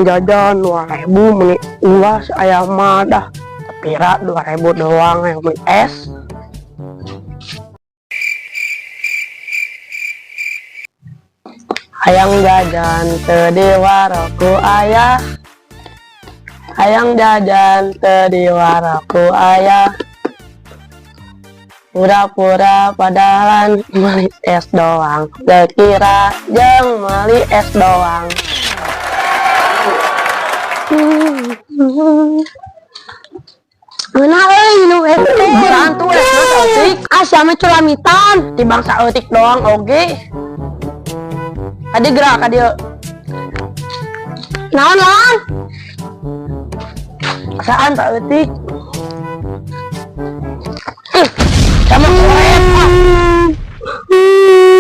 jajan 2.000 meni ulas ayam mah dah pira 2.000 doang yang beli es. Hayang jajan teu di waroku ayah, hayang jajan teu di waroku ayah, pura-pura padahalan meuli es doang, teu kira jeung meuli es doang. Mana euy minum es teh santu esna saeutik asa mah culamitan ti bangsa eutik doang oge. Adi gerak ka dieu. Naon? Saan tak eutik? Sama koen.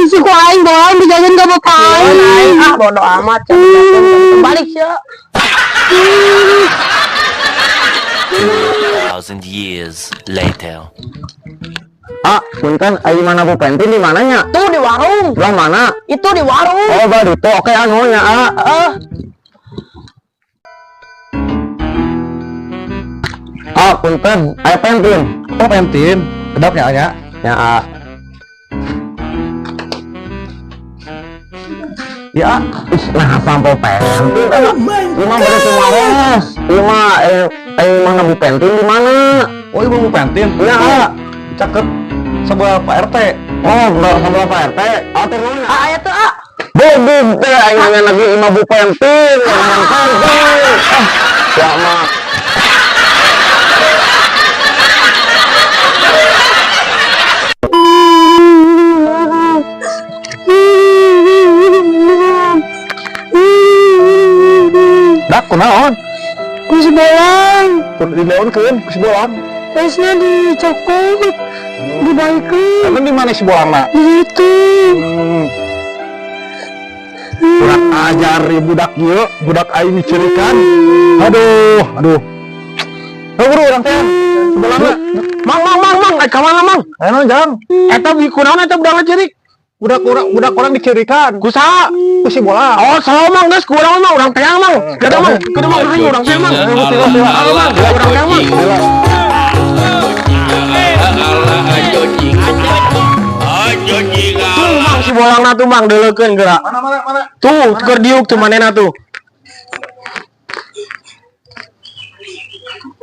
Si aing doang dijajan ka bapak. Aing bodo amat balik sia. 1,000 years later. Punten, ayo mana Bu Pentin di mananya? Tuh di warung. Yang mana? Itu di warung. Oh, baru itu. Oke, anunya, punten, ayo Pentin. Oh, Pentin. Kedapnya ya? Ya, Ya. nah sampai Pentin. Lima baru kemarin. Mana Bu Pentin di mana? Oh, Ibu Pentin. Ya, Cakep. Sebuah Pak RT. oh, sebelah Pak RT. Terus Aya tuh Bubuk teh aing lagi ima Bu Pentin. Ya mah. Dak kunaon? Kus bolang. Dilawankeun ku si bolang. Esna dicokot. Dibaikeun. Emang di mana si bolangna? Di situ. Kurang ajar budak ieu, budak aing dicirikan. Aduh. Buru urang teh. Sebelahna. Mang, ka mana Mang? Anu jang. Eta kunaon eta budak ngajirik? Budak orang dicirikan. Kusaha? Ku si bolang. Oh, salah Mang, geus ku urang mah urang teh Mang. Kada Mang, urang teh Mang. Urang teh Mang. Mang si bolangna tuh Mang deuleukeun geura. Mana? Tuh, keur diuk tuh manehna tuh.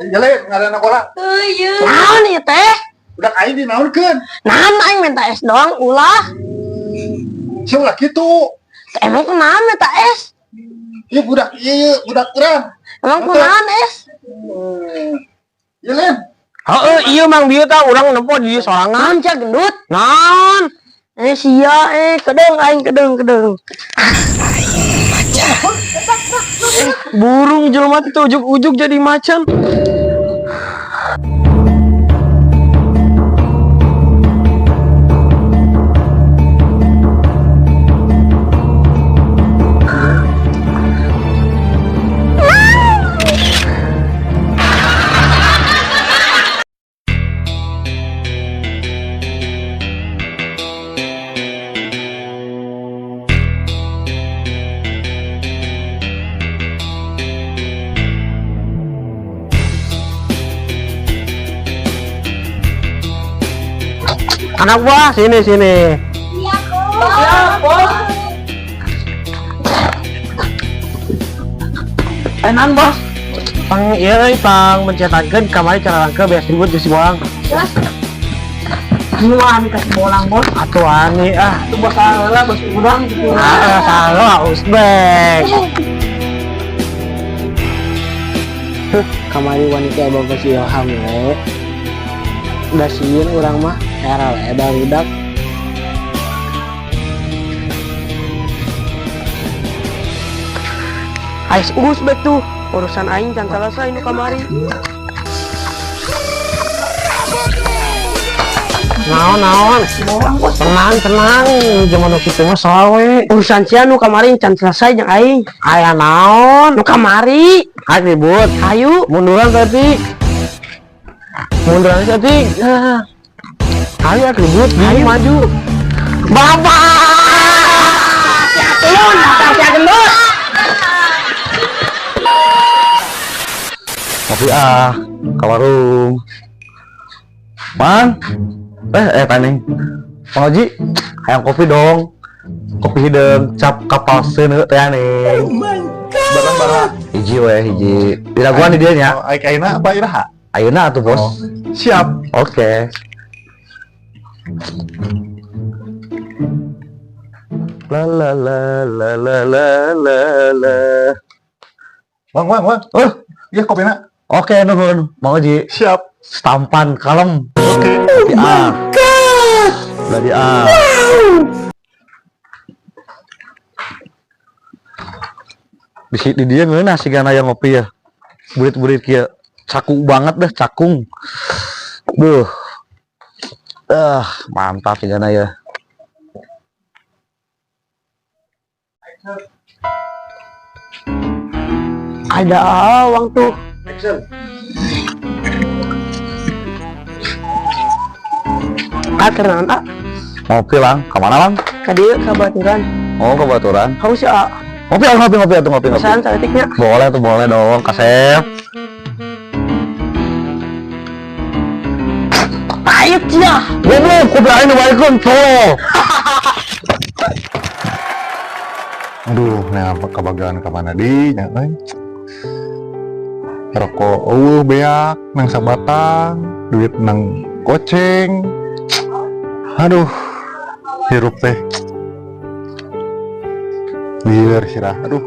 Jelek ngaranna kola. Naon ieu teh? Budak aing dinaonkeun. Naon aing minta es doang ulah. Si ulah kitu. Emang kunaon minta es? Ieu budak urang. Emang kunaon es? Ieu Len. Heeh, ieu Mang bieu tah urang nempo di dieu sorangan. Naon cak gendut? Naon? Sia kedeng aing kedeng. Burung jelema teh ujug-ujug jadi macan. Anak buah sini. Iya, Bos. Enan bos. Pang mencetakkan kamari cara langka beas ribut di si bolang. Nuan kasih bolang bos. Atuh ani Itu bos salah bos udang gitu. salah Uzbek. Kamari wanita abang kasih ilham we. Udah sieun urang mah era we barudak. Ais Uzbek tuh urusan aing can selesai nu kamari. Naon tenang zaman kitu mah sawe Urusan sia nu kamari can selesai jeung aing. aya naon Nu kamari ayo ribut ayo munduran tadi ayo ribut ayo maju bapak ya turun bapak sia gendut Ngopi ke warung. Mang. Taning. Mang Haji, hayang kopi dong. Kopi hidung cap kapal seuneu teh aneh. Barang-barang. Hiji. Diraguan di dieu nya. Ayeuna apa iraha? Ayeuna atuh, Bos. Oh, siap. Oke. La la la la la la la la. Bang. Iya kopina. Oke, nuhun. Mang Haji. Siap. Stampan kalem. Oke. Kopi Dari di dia ngeuna sih gana yang ngopi ya. Burit-burit kieu. Cakung banget dah, cakung. Duh. Mantap sih gana ya. Ada uang tuh. Karena Ngopi lang, kemana lang? kadieu kabaturan. Oh, kebaturan. Haus ya. Ngopi atuh ngopi. Pesan saeutiknya. Boleh dong, Kasep. Pahit ya. Belum, kopi aing dibaikeun tuh. Aduh, nah kebagaan kemana di? Rokok beak nang sabatang, duit nang goceng. Aduh, hirup teh. Liar sirah. Aduh.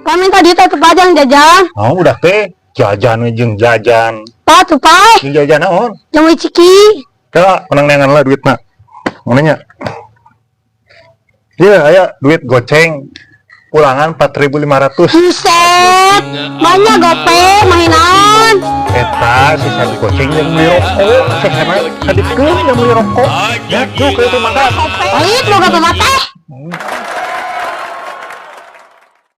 Kami tadi teh pajang jajan. Oh, udah teh jajan jeung jajan. Pa tuh pai. Jeung jajan naon? Jeung we ciki. Kala menang-nengan lah duitna. Mananya? Iya, aya duit goceng. Ulangan 4.500. Buset. Banyak gope mainan. Eta sisa di goceng yang beli rokok. Sehana kadikeun yang beli rokok. Ya, yuk ke itu makan. Pahit boga pemate.